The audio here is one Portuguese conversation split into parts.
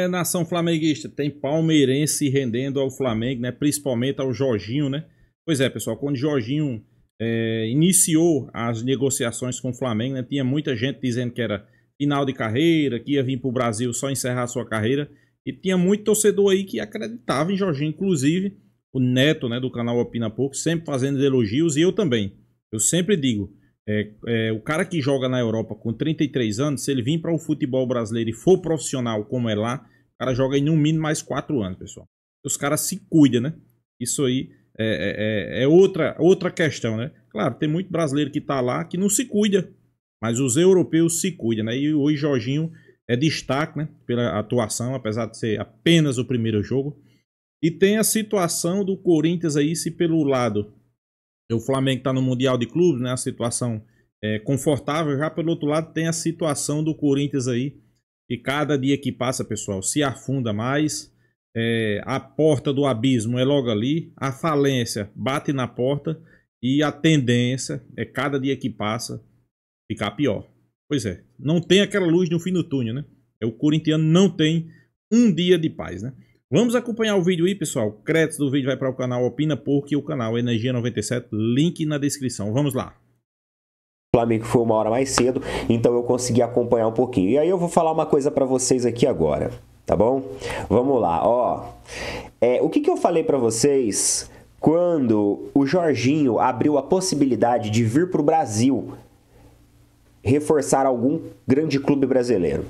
Nação flamenguista, tem palmeirense rendendo ao Flamengo, né? Principalmente ao Jorginho, né? Pois é, pessoal, quando o Jorginho iniciou as negociações com o Flamengo, né? Tinha muita gente dizendo que era final de carreira, que ia vir para o Brasil só encerrar a sua carreira. E tinha muito torcedor aí que acreditava em Jorginho, inclusive o Neto, né, do canal Opina Pouco, sempre fazendo elogios, e eu também. Eu sempre digo, o cara que joga na Europa com 33 anos, se ele vir para o futebol brasileiro e for profissional como é lá, o cara joga em no mínimo mais 4 anos, pessoal. Os caras se cuidam, né? Isso aí é outra questão, né? Claro, tem muito brasileiro que tá lá que não se cuida, mas os europeus se cuidam, né? E hoje Jorginho é destaque, né, pela atuação, apesar de ser apenas o primeiro jogo. E tem a situação do Corinthians aí, se pelo lado o Flamengo está no Mundial de Clubes, né, a situação é confortável, já pelo outro lado tem a situação do Corinthians aí, que cada dia que passa, pessoal, se afunda mais, a porta do abismo é logo ali, a falência bate na porta e a tendência é cada dia que passa ficar pior. Pois é, não tem aquela luz no fim do túnel, né? O corintiano não tem um dia de paz, né? Vamos acompanhar o vídeo aí, pessoal. O crédito do vídeo vai para o canal Opina Pouco e o canal Energia 97, link na descrição. Vamos lá. O Flamengo foi uma hora mais cedo, então eu consegui acompanhar um pouquinho. E aí eu vou falar uma coisa para vocês aqui agora, tá bom? Vamos lá, ó. O que eu falei para vocês quando o Jorginho abriu a possibilidade de vir para o Brasil reforçar algum grande clube brasileiro?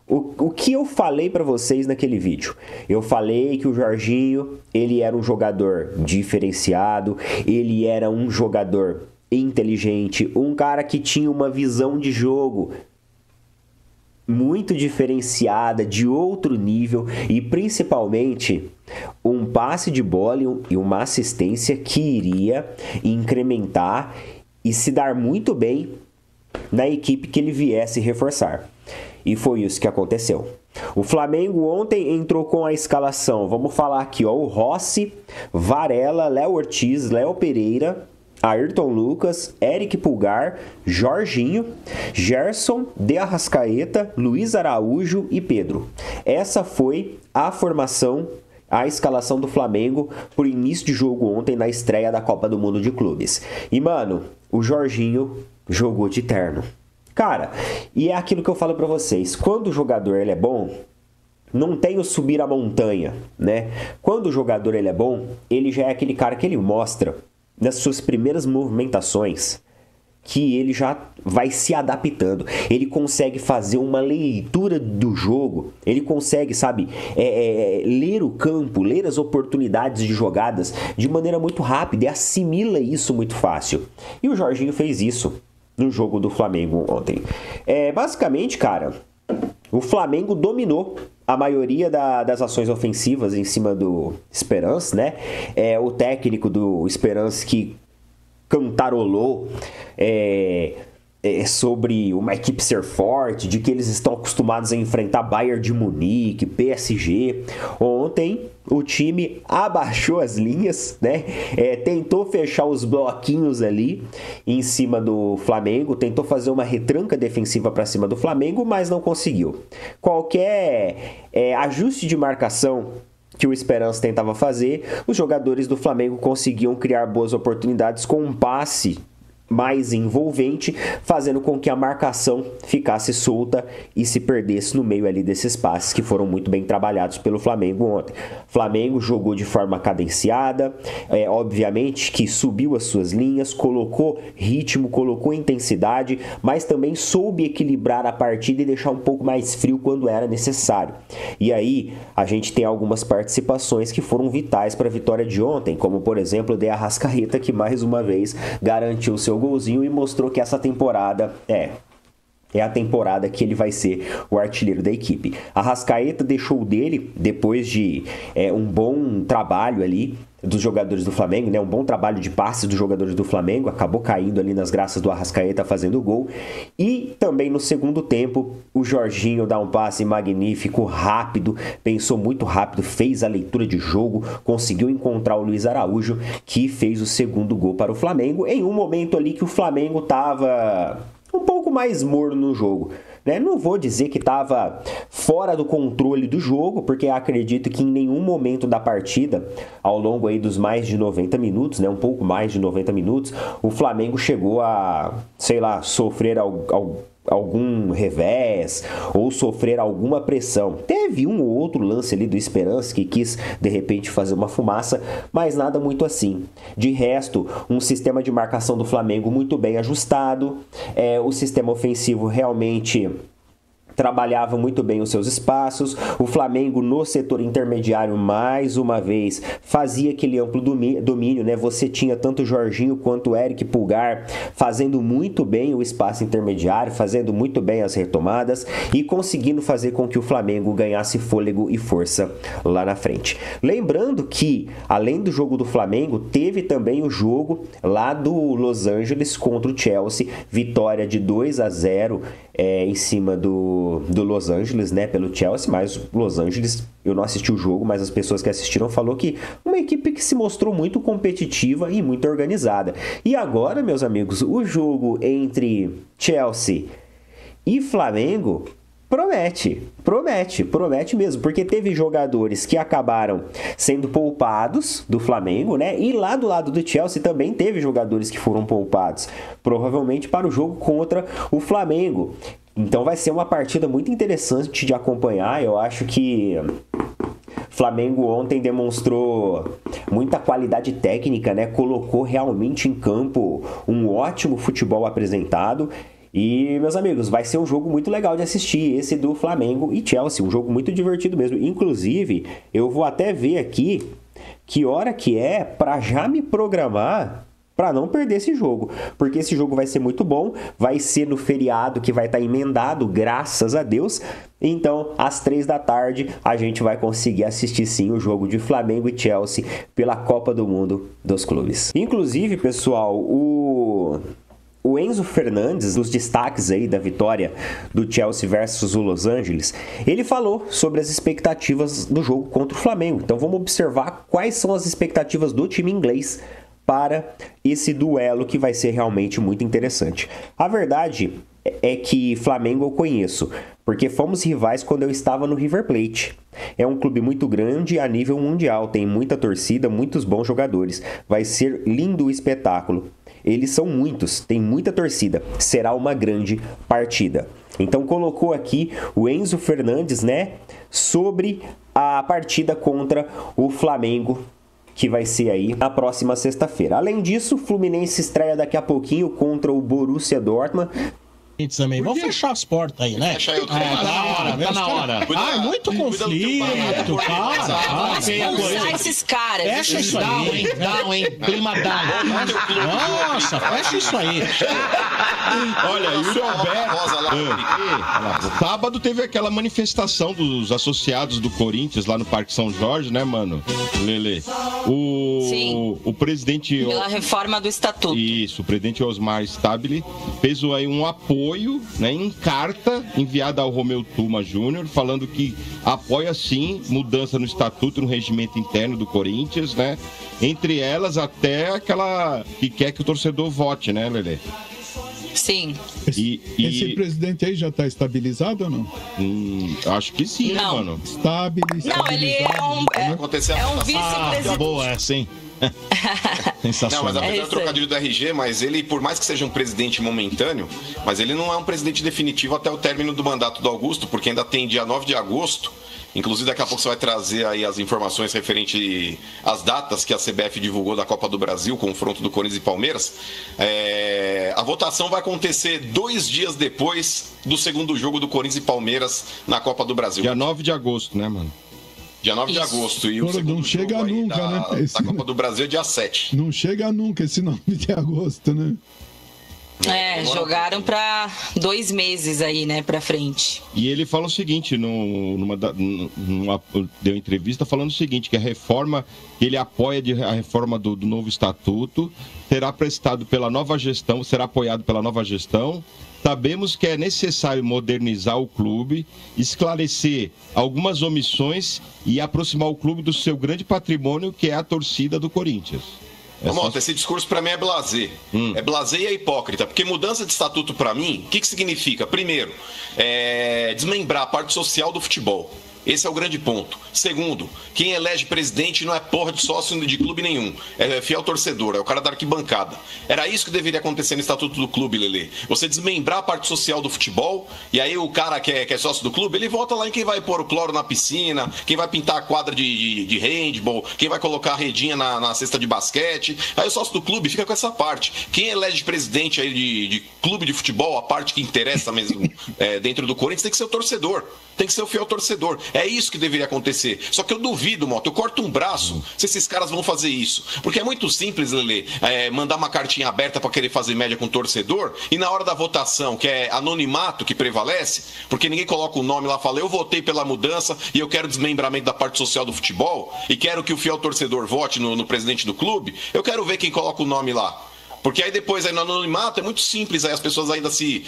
O que eu falei para vocês naquele vídeo? Eu falei que o Jorginho, ele era um jogador diferenciado, ele era um jogador inteligente, um cara que tinha uma visão de jogo muito diferenciada, de outro nível e principalmente um passe de bola e uma assistência que iria incrementar e se dar muito bem na equipe que ele viesse reforçar. E foi isso que aconteceu. O Flamengo ontem entrou com a escalação, vamos falar aqui, ó, o Rossi, Varela, Léo Ortiz, Léo Pereira, Ayrton Lucas, Eric Pulgar, Jorginho, Gerson, De Arrascaeta, Luiz Araújo e Pedro. Essa foi a formação, a escalação do Flamengo por início de jogo ontem na estreia da Copa do Mundo de Clubes. E, mano, o Jorginho jogou de terno. Cara, e é aquilo que eu falo pra vocês, quando o jogador ele é bom, não tem o subir a montanha, né? Quando o jogador ele é bom, ele já é aquele cara que ele mostra nas suas primeiras movimentações que ele já vai se adaptando, ele consegue fazer uma leitura do jogo, ele consegue, sabe, ler o campo, ler as oportunidades de jogadas de maneira muito rápida e assimila isso muito fácil. E o Jorginho fez isso no jogo do Flamengo ontem. Basicamente, cara, o Flamengo dominou a maioria das ações ofensivas em cima do Esperance, né? O técnico do Esperance que cantarolou sobre uma equipe ser forte, de que eles estão acostumados a enfrentar Bayern de Munique, PSG. Ontem o time abaixou as linhas, né? Tentou fechar os bloquinhos ali em cima do Flamengo, tentou fazer uma retranca defensiva para cima do Flamengo, mas não conseguiu. Qualquer ajuste de marcação que o Esperance tentava fazer, os jogadores do Flamengo conseguiam criar boas oportunidades com um passe mais envolvente, fazendo com que a marcação ficasse solta e se perdesse no meio ali desses passes que foram muito bem trabalhados pelo Flamengo ontem. O Flamengo jogou de forma cadenciada, obviamente que subiu as suas linhas, colocou ritmo, colocou intensidade, mas também soube equilibrar a partida e deixar um pouco mais frio quando era necessário. E aí a gente tem algumas participações que foram vitais para a vitória de ontem, como por exemplo o De Arrascaeta, que mais uma vez garantiu seu golzinho e mostrou que essa temporada é a temporada que ele vai ser o artilheiro da equipe. Arrascaeta deixou dele depois de um bom trabalho ali dos jogadores do Flamengo, né? Um bom trabalho de passes dos jogadores do Flamengo, acabou caindo ali nas graças do Arrascaeta fazendo o gol. E também no segundo tempo, o Jorginho dá um passe magnífico, rápido, pensou muito rápido, fez a leitura de jogo, conseguiu encontrar o Luiz Araújo, que fez o segundo gol para o Flamengo, em um momento ali que o Flamengo estava um pouco mais morno no jogo, né? Não vou dizer que estava fora do controle do jogo, porque acredito que em nenhum momento da partida, ao longo aí dos mais de 90 minutos, né? Um pouco mais de 90 minutos, o Flamengo chegou a, sei lá, sofrer algum revés ou sofrer alguma pressão. Teve um ou outro lance ali do Esperance que quis de repente fazer uma fumaça, mas nada muito assim. De resto, um sistema de marcação do Flamengo muito bem ajustado, o sistema ofensivo realmente trabalhava muito bem os seus espaços. O Flamengo no setor intermediário, mais uma vez, fazia aquele amplo domínio, né? Você tinha tanto o Jorginho quanto o Eric Pulgar fazendo muito bem o espaço intermediário, fazendo muito bem as retomadas e conseguindo fazer com que o Flamengo ganhasse fôlego e força lá na frente. Lembrando que, além do jogo do Flamengo, teve também o jogo lá do Los Angeles contra o Chelsea, vitória de 2-0 em cima do Los Angeles, né, pelo Chelsea, mas o Los Angeles, eu não assisti o jogo, mas as pessoas que assistiram falou que uma equipe que se mostrou muito competitiva e muito organizada. E agora, meus amigos, o jogo entre Chelsea e Flamengo promete mesmo, porque teve jogadores que acabaram sendo poupados do Flamengo, né? E lá do lado do Chelsea também teve jogadores que foram poupados, provavelmente para o jogo contra o Flamengo. Então vai ser uma partida muito interessante de acompanhar. Eu acho que Flamengo ontem demonstrou muita qualidade técnica, né? Colocou realmente em campo um ótimo futebol apresentado. E, meus amigos, vai ser um jogo muito legal de assistir, esse do Flamengo e Chelsea, um jogo muito divertido mesmo. Inclusive, eu vou até ver aqui que hora que é para já me programar para não perder esse jogo, porque esse jogo vai ser muito bom, vai ser no feriado que vai estar emendado, graças a Deus. Então, às 3 da tarde, a gente vai conseguir assistir sim o jogo de Flamengo e Chelsea pela Copa do Mundo dos Clubes. Inclusive, pessoal, o Enzo Fernandes, nos destaques aí da vitória do Chelsea versus o Los Angeles, ele falou sobre as expectativas do jogo contra o Flamengo. Então vamos observar quais são as expectativas do time inglês para esse duelo que vai ser realmente muito interessante. A verdade é que Flamengo eu conheço, porque fomos rivais quando eu estava no River Plate. É um clube muito grande a nível mundial, tem muita torcida, muitos bons jogadores. Vai ser lindo o espetáculo. Eles são muitos, tem muita torcida. Será uma grande partida. Então colocou aqui o Enzo Fernandes, né, sobre a partida contra o Flamengo, que vai ser aí na próxima sexta-feira. Além disso, o Fluminense estreia daqui a pouquinho contra o Borussia Dortmund. Também. Vamos fechar as portas aí, né? Fecha aí, tá na hora. Muito conflito, cara. Expulsar esses caras. Fecha isso aí. Down, hein? Clima down. Nossa, fecha isso aí. Olha, e o Alberto. Sábado teve aquela manifestação dos associados do Corinthians lá no Parque São Jorge, né, mano? Lele. O presidente. Pela reforma do estatuto. Isso, o presidente Osmar Stabile fez aí um apoio, né, em carta enviada ao Romeu Tuma Júnior, falando que apoia sim mudança no estatuto, no regimento interno do Corinthians, né? Entre elas até aquela que quer que o torcedor vote, né, Lelê? Sim. Esse presidente aí já está estabilizado ou não? Acho que sim, não. Né, mano? Não, ele é um vice-presidente. Boa, sim. Não, mas apesar do trocadilho do RG, mas ele, por mais que seja um presidente momentâneo, mas ele não é um presidente definitivo até o término do mandato do Augusto, porque ainda tem dia 9 de agosto. Inclusive, daqui a pouco você vai trazer aí as informações referente às datas que a CBF divulgou da Copa do Brasil, confronto do Corinthians e Palmeiras. A votação vai acontecer 2 dias depois do segundo jogo do Corinthians e Palmeiras na Copa do Brasil. Dia 9 de agosto, né, mano? Dia 9 de agosto. E o segundo não chega nunca, né? Da Copa do Brasil é dia 7. Não chega nunca esse 9 de agosto, né? Jogaram para 2 meses aí, né, para frente. E ele fala o seguinte, deu entrevista falando o seguinte, que a reforma, que ele apoia a reforma do novo estatuto, será apoiado pela nova gestão. Sabemos que é necessário modernizar o clube, esclarecer algumas omissões e aproximar o clube do seu grande patrimônio, que é a torcida do Corinthians. Mota, esse discurso pra mim é blasé. É blasé e é hipócrita. Porque mudança de estatuto pra mim, o que significa? Primeiro, desmembrar a parte social do futebol. Esse é o grande ponto. Segundo, quem elege presidente não é porra de sócio de clube nenhum. É fiel torcedor, é o cara da arquibancada. Era isso que deveria acontecer no estatuto do clube, Lelê. Você desmembrar a parte social do futebol, e aí o cara que é sócio do clube, ele vota lá em quem vai pôr o cloro na piscina, quem vai pintar a quadra de handball, quem vai colocar a redinha na cesta de basquete. Aí o sócio do clube fica com essa parte. Quem elege presidente aí de clube de futebol, a parte que interessa mesmo dentro do Corinthians, tem que ser o torcedor. Tem que ser o fiel torcedor. É isso que deveria acontecer. Só que eu duvido, Mota, eu corto um braço se esses caras vão fazer isso. Porque é muito simples, Lelê, mandar uma cartinha aberta para querer fazer média com o torcedor e na hora da votação, que é anonimato que prevalece, porque ninguém coloca o nome lá e fala, eu votei pela mudança e eu quero desmembramento da parte social do futebol e quero que o fiel torcedor vote no presidente do clube, eu quero ver quem coloca o nome lá. Porque aí depois, aí no anonimato, é muito simples aí as pessoas ainda se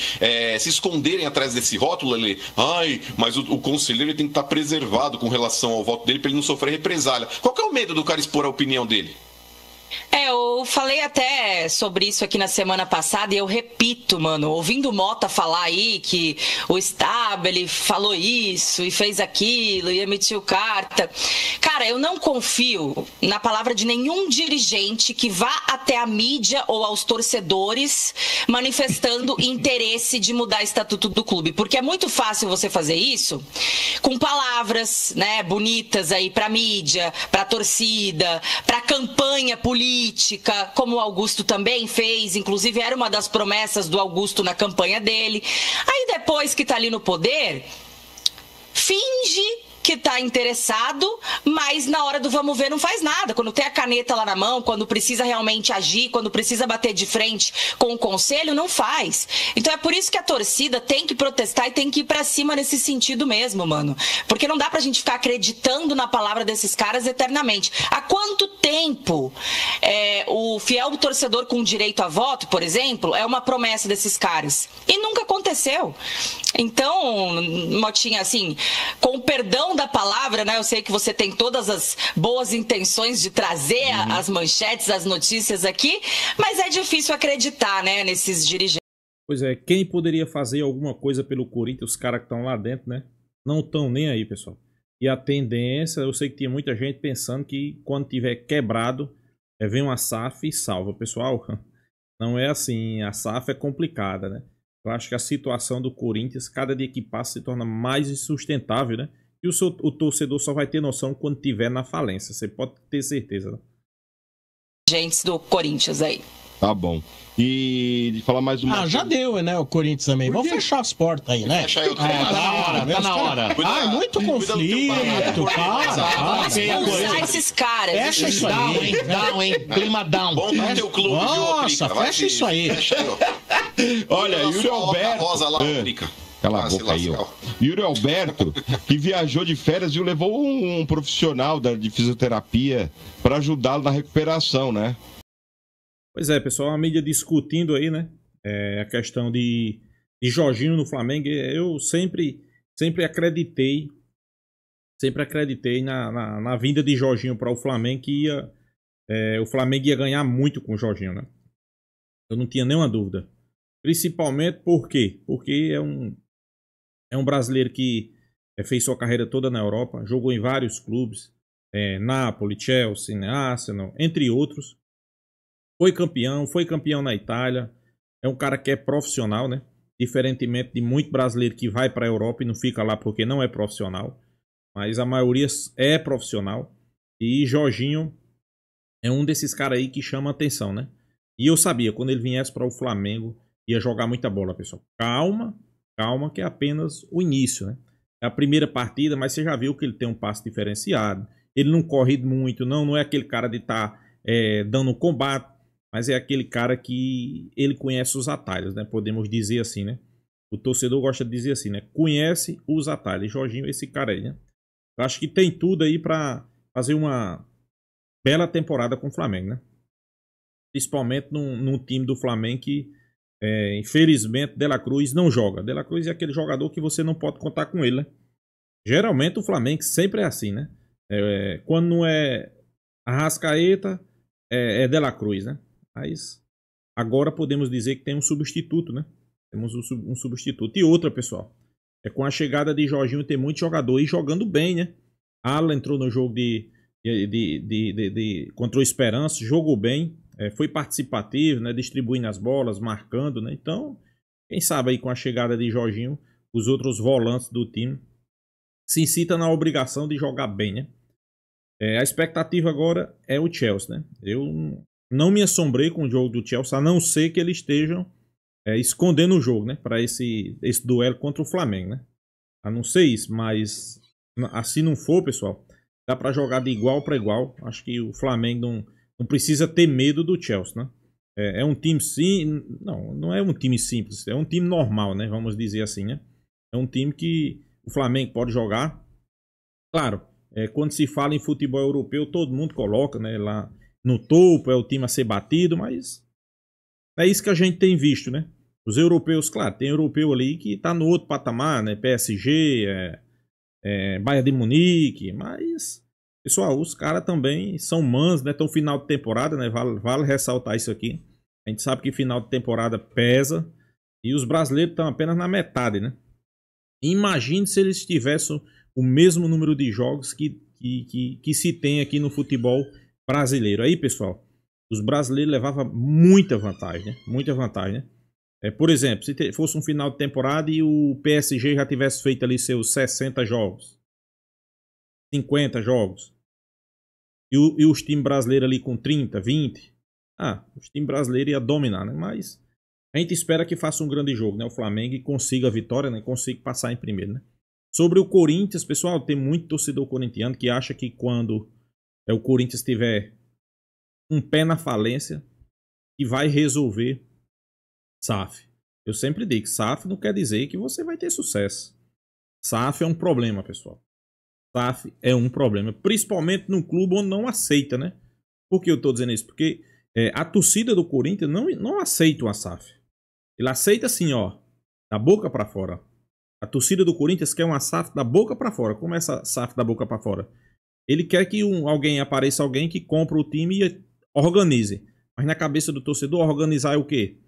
esconderem atrás desse rótulo ali. Ai, mas o conselheiro tem que estar preservado com relação ao voto dele para ele não sofrer represália. Qual que é o medo do cara expor a opinião dele? Eu falei até sobre isso aqui na semana passada e eu repito, mano, ouvindo o Mota falar aí que o Stabile falou isso e fez aquilo e emitiu carta. Cara, eu não confio na palavra de nenhum dirigente que vá até a mídia ou aos torcedores manifestando interesse de mudar o estatuto do clube, porque é muito fácil você fazer isso com palavras, né, bonitas aí pra mídia, pra torcida, pra campanha política, como o Augusto também fez, inclusive era uma das promessas do Augusto na campanha dele. Aí depois que tá ali no poder, finge que tá interessado, mas na hora do vamos ver não faz nada. Quando tem a caneta lá na mão, quando precisa realmente agir, quando precisa bater de frente com o conselho, não faz. Então é por isso que a torcida tem que protestar e tem que ir pra cima nesse sentido mesmo, mano. Porque não dá pra gente ficar acreditando na palavra desses caras eternamente. Há quanto tempo o fiel torcedor com direito a voto, por exemplo, é uma promessa desses caras? E nunca aconteceu. Então, Motinha, assim, com o perdão da palavra, né? Eu sei que você tem todas as boas intenções de trazer as manchetes, as notícias aqui, mas é difícil acreditar, né, nesses dirigentes. Pois é, quem poderia fazer alguma coisa pelo Corinthians, os caras que estão lá dentro, né? Não estão nem aí, pessoal. E a tendência, eu sei que tinha muita gente pensando que quando tiver quebrado, vem uma SAF e salva. Pessoal, não é assim, a SAF é complicada, né? Eu acho que a situação do Corinthians, cada dia que passa, se torna mais insustentável, né? E o torcedor só vai ter noção quando tiver na falência. Você pode ter certeza. Né? Gente do Corinthians aí. Tá bom. E de falar mais uma... já deu, né, o Corinthians também. Vamos fechar as portas aí, né? Tá na hora. É muito conflito, cara. Usar esses caras. Fecha isso aí. Down, hein? Clima down. Bom pra teu clube, Nossa, fecha isso aí. Olha, Yuri Alberto... Rosa lá, Cala a boca aí, ó. Yuri Alberto, que viajou de férias e levou um profissional de fisioterapia para ajudá-lo na recuperação, né? Pois é, pessoal, a mídia discutindo aí, né? A questão de Jorginho no Flamengo. Eu sempre acreditei na vinda de Jorginho para o Flamengo, que o Flamengo ia ganhar muito com o Jorginho, né? Eu não tinha nenhuma dúvida. Principalmente por quê? Porque é um brasileiro que fez sua carreira toda na Europa, jogou em vários clubes, Napoli, Chelsea, Arsenal, entre outros. Foi campeão na Itália. É um cara que é profissional, né? Diferentemente de muito brasileiro que vai para a Europa e não fica lá porque não é profissional. Mas a maioria é profissional. E Jorginho é um desses caras aí que chama atenção, né? E eu sabia, quando ele viesse para o Flamengo, ia jogar muita bola, pessoal. Calma, que é apenas o início, né? É a primeira partida, mas você já viu que ele tem um passe diferenciado. Ele não corre muito, não é aquele cara de estar dando combate. Mas é aquele cara que ele conhece os atalhos, né? Podemos dizer assim, né? O torcedor gosta de dizer assim, né? Conhece os atalhos. Jorginho é esse cara aí, né? Eu acho que tem tudo aí para fazer uma bela temporada com o Flamengo, né? Principalmente num time do Flamengo que, infelizmente, De La Cruz não joga. De La Cruz é aquele jogador que você não pode contar com ele, né? Geralmente o Flamengo sempre é assim, né? Quando não é Arrascaeta... é De La Cruz, né? Mas agora podemos dizer que tem um substituto, né? Temos um substituto. E outra, pessoal, com a chegada de Jorginho tem muito jogador aí jogando bem, né? Alan entrou no jogo contra o Esperança, jogou bem, foi participativo, né? Distribuindo as bolas, marcando, né? Então, quem sabe aí com a chegada de Jorginho, os outros volantes do time se incitam na obrigação de jogar bem, né? A expectativa agora é o Chelsea, né? Eu não me assombrei com o jogo do Chelsea, a não ser que eles estejam escondendo o jogo, né? Para esse duelo contra o Flamengo, né? A não ser isso, mas assim não for, pessoal, dá para jogar de igual para igual. Acho que o Flamengo não precisa ter medo do Chelsea, né? É um time sim, não é um time simples, é um time normal, né? Vamos dizer assim, né? É um time que o Flamengo pode jogar. Claro, quando se fala em futebol europeu, todo mundo coloca, né, lá no topo, é o time a ser batido, mas é isso que a gente tem visto, né? Os europeus, claro, tem europeu ali que tá no outro patamar, né? PSG, Bayern de Munique, mas, pessoal, os caras também são humanos, né? Estão no final de temporada, né? Vale ressaltar isso aqui. A gente sabe que final de temporada pesa e os brasileiros estão apenas na metade, né? Imagine se eles tivessem o mesmo número de jogos que se tem aqui no futebol brasileiro. Aí, pessoal, os brasileiros levavam muita vantagem, né? Muita vantagem, né? Por exemplo, se fosse um final de temporada e o PSG já tivesse feito ali seus 60 jogos, 50 jogos, e os times brasileiros ali com 30, 20, os times brasileiros iam dominar, né? Mas a gente espera que faça um grande jogo, né? O Flamengo, e consiga a vitória, né? Consiga passar em primeiro, né? Sobre o Corinthians, pessoal, tem muito torcedor corintiano que acha que quando o Corinthians tiver um pé na falência, que vai resolver SAF. Eu sempre digo, SAF não quer dizer que você vai ter sucesso. SAF é um problema, pessoal. SAF é um problema, principalmente num clube onde não aceita, né? Por que eu estou dizendo isso? Porque a torcida do Corinthians não aceita uma SAF. Ele aceita assim, ó, da boca para fora. A torcida do Corinthians quer uma SAF da boca para fora. Como é essa SAF da boca para fora? Ele quer que apareça alguém que compra o time e organize. Mas na cabeça do torcedor, organizar é o quê?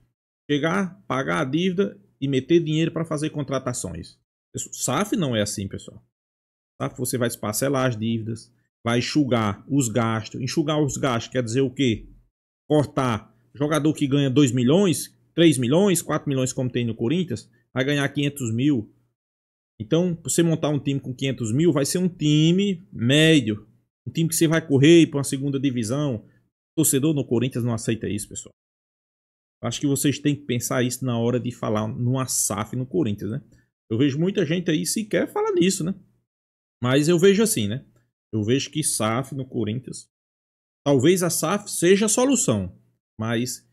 Chegar, pagar a dívida e meter dinheiro para fazer contratações. SAF não é assim, pessoal. SAF você vai parcelar as dívidas, vai enxugar os gastos. Enxugar os gastos quer dizer o quê? Cortar. Jogador que ganha 2 milhões, 3 milhões, 4 milhões como tem no Corinthians, vai ganhar 500 mil. Então, você montar um time com 500 mil, vai ser um time médio. Um time que você vai correr para uma segunda divisão. O torcedor no Corinthians não aceita isso, pessoal. Acho que vocês têm que pensar isso na hora de falar numa SAF no Corinthians, né? Eu vejo muita gente aí sequer falar nisso, né? Mas eu vejo assim, né? Eu vejo que SAF no Corinthians... Talvez a SAF seja a solução. Mas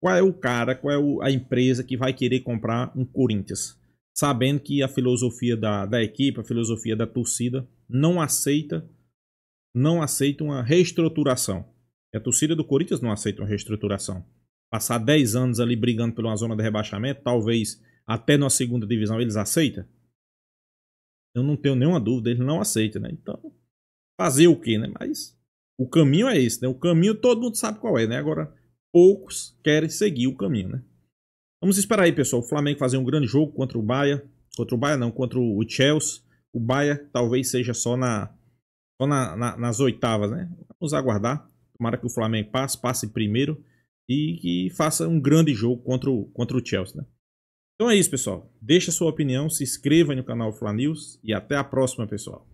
qual é o cara, qual é a empresa que vai querer comprar um Corinthians? Sabendo que a filosofia da equipe, a filosofia da torcida não aceita uma reestruturação. E a torcida do Corinthians não aceita uma reestruturação. Passar 10 anos ali brigando por uma zona de rebaixamento, talvez até na segunda divisão eles aceitam? Eu não tenho nenhuma dúvida, eles não aceitam, né? Então, fazer o quê, né? Mas o caminho é esse, né? O caminho todo mundo sabe qual é, né? Agora, poucos querem seguir o caminho, né? Vamos esperar aí, pessoal. O Flamengo fazer um grande jogo contra o Bahia. Contra o Chelsea. O Bahia talvez seja só nas oitavas, né? Vamos aguardar. Tomara que o Flamengo passe primeiro e que faça um grande jogo contra o Chelsea, né? Então é isso, pessoal. Deixa a sua opinião, se inscreva aí no canal Fla News e até a próxima, pessoal.